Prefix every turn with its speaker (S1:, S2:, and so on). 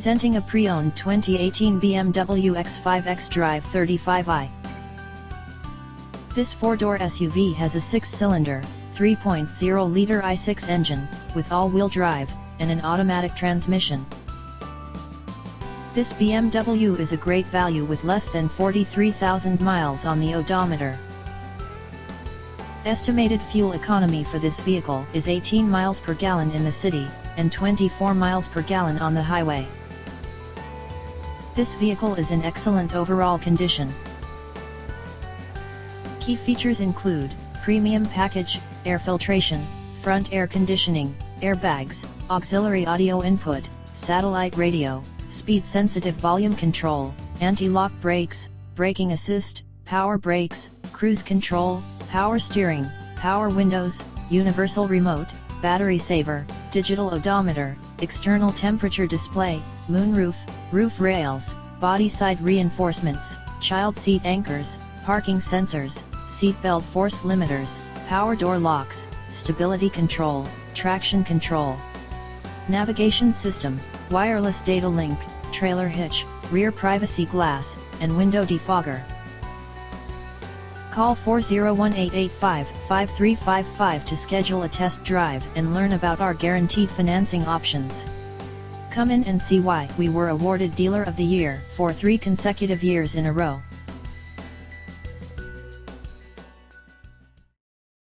S1: Presenting a pre-owned 2018 BMW X5 xDrive35i. This four-door SUV has a six-cylinder, 3.0-liter i6 engine, with all-wheel drive, and an automatic transmission. This BMW is a great value with less than 43,000 miles on the odometer. Estimated fuel economy for this vehicle is 18 miles per gallon in the city, and 24 miles per gallon on the highway. This vehicle is in excellent overall condition. Key features include premium package, air filtration, front air conditioning, airbags, auxiliary audio input, satellite radio, speed-sensitive volume control, anti-lock brakes, braking assist, power brakes, cruise control, power steering, power windows, universal remote, battery saver, digital odometer, external temperature display, moonroof, roof rails, body side reinforcements, child seat anchors, parking sensors, seatbelt force limiters, power door locks, stability control, traction control, navigation system, wireless data link, trailer hitch, rear privacy glass, and window defogger. Call 401-885-5355 to schedule a test drive and learn about our guaranteed financing options. Come in and see why we were awarded Dealer of the Year for 3 consecutive years in a row.